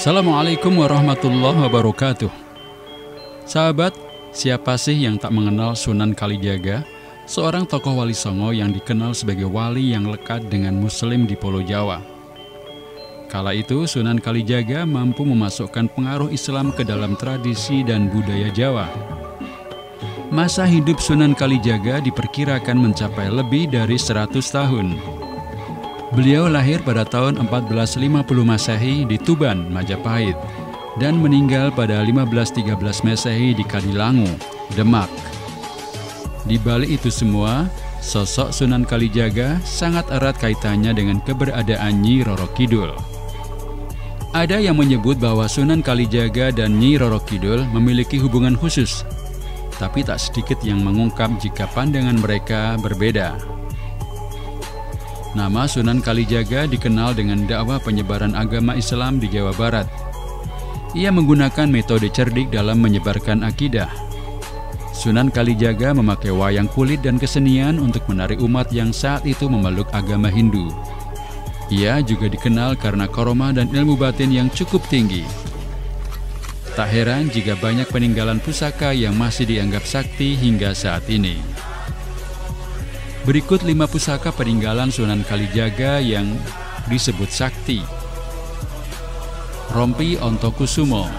Assalamualaikum warahmatullahi wabarakatuh. Sahabat, siapa sih yang tak mengenal Sunan Kalijaga, seorang tokoh Wali Songo yang dikenal sebagai wali yang lekat dengan Muslim di Pulau Jawa. Kala itu Sunan Kalijaga mampu memasukkan pengaruh Islam ke dalam tradisi dan budaya Jawa. Masa hidup Sunan Kalijaga diperkirakan mencapai lebih dari 100 tahun. Beliau lahir pada tahun 1450 Masehi di Tuban, Majapahit, dan meninggal pada 1513 Masehi di Kadilangu, Demak. Di balik itu semua, sosok Sunan Kalijaga sangat erat kaitannya dengan keberadaan Nyi Roro Kidul. Ada yang menyebut bahwa Sunan Kalijaga dan Nyi Roro Kidul memiliki hubungan khusus, tapi tak sedikit yang mengungkap jika pandangan mereka berbeda. Nama Sunan Kalijaga dikenal dengan dakwah penyebaran agama Islam di Jawa Barat. Ia menggunakan metode cerdik dalam menyebarkan akidah. Sunan Kalijaga memakai wayang kulit dan kesenian untuk menarik umat yang saat itu memeluk agama Hindu. Ia juga dikenal karena karomah dan ilmu batin yang cukup tinggi. Tak heran jika banyak peninggalan pusaka yang masih dianggap sakti hingga saat ini. Berikut 5 pusaka peninggalan Sunan Kalijaga yang disebut sakti. Rompi Ontokusumo.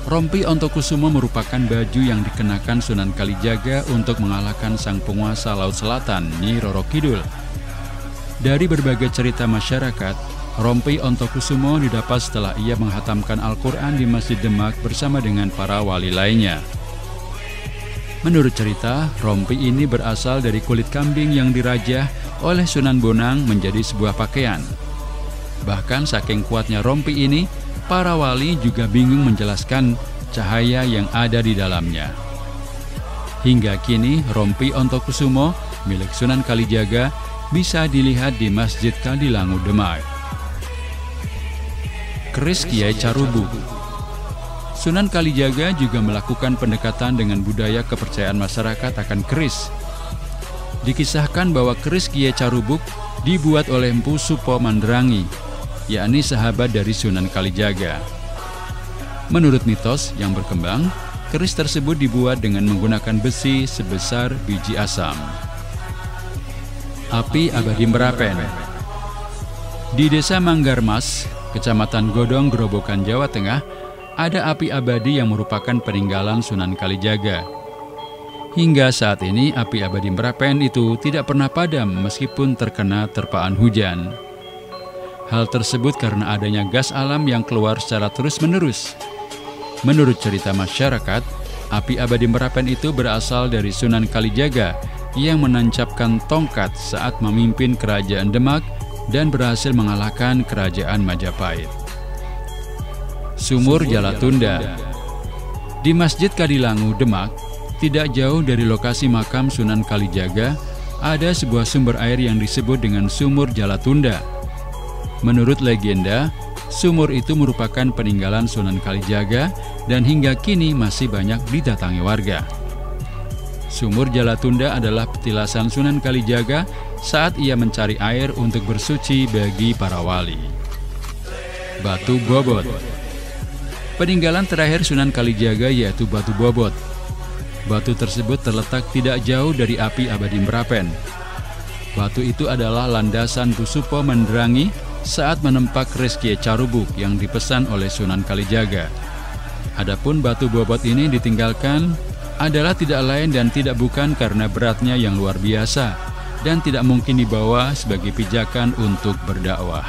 Rompi Ontokusumo merupakan baju yang dikenakan Sunan Kalijaga untuk mengalahkan sang penguasa Laut Selatan, Nyi Roro Kidul. Dari berbagai cerita masyarakat, rompi Ontokusumo didapat setelah ia menghatamkan Al-Quran di Masjid Demak bersama dengan para wali lainnya. Menurut cerita, rompi ini berasal dari kulit kambing yang dirajah oleh Sunan Bonang menjadi sebuah pakaian. Bahkan saking kuatnya rompi ini, para wali juga bingung menjelaskan cahaya yang ada di dalamnya. Hingga kini, rompi Ontokusumo milik Sunan Kalijaga bisa dilihat di Masjid Kadilangu, Demak. Keris Kiai Carubuk. Sunan Kalijaga juga melakukan pendekatan dengan budaya kepercayaan masyarakat akan keris. Dikisahkan bahwa keris Kiai Carubuk dibuat oleh Empu Supo Mandrangi, yakni sahabat dari Sunan Kalijaga. Menurut mitos yang berkembang, keris tersebut dibuat dengan menggunakan besi sebesar biji asam. Api Abadi Merapen. Di Desa Manggarmas, Kecamatan Godong, Grobogan, Jawa Tengah, ada api abadi yang merupakan peninggalan Sunan Kalijaga. Hingga saat ini, api abadi Merapen itu tidak pernah padam meskipun terkena terpaan hujan. Hal tersebut karena adanya gas alam yang keluar secara terus-menerus. Menurut cerita masyarakat, api abadi Merapen itu berasal dari Sunan Kalijaga yang menancapkan tongkat saat memimpin kerajaan Demak dan berhasil mengalahkan kerajaan Majapahit. Sumur Jalatunda. Di Masjid Kadilangu, Demak, tidak jauh dari lokasi makam Sunan Kalijaga, ada sebuah sumber air yang disebut dengan Sumur Jalatunda. Menurut legenda, sumur itu merupakan peninggalan Sunan Kalijaga dan hingga kini masih banyak didatangi warga. Sumur Jalatunda adalah petilasan Sunan Kalijaga saat ia mencari air untuk bersuci bagi para wali. Batu Bobot. Peninggalan terakhir Sunan Kalijaga yaitu Batu Bobot. Batu tersebut terletak tidak jauh dari api abadi Merapen. Batu itu adalah landasan Pusupo Mandrangi saat menempa keris Kiai Carubuk yang dipesan oleh Sunan Kalijaga. Adapun Batu Bobot ini ditinggalkan adalah tidak lain dan tidak bukan karena beratnya yang luar biasa dan tidak mungkin dibawa sebagai pijakan untuk berdakwah.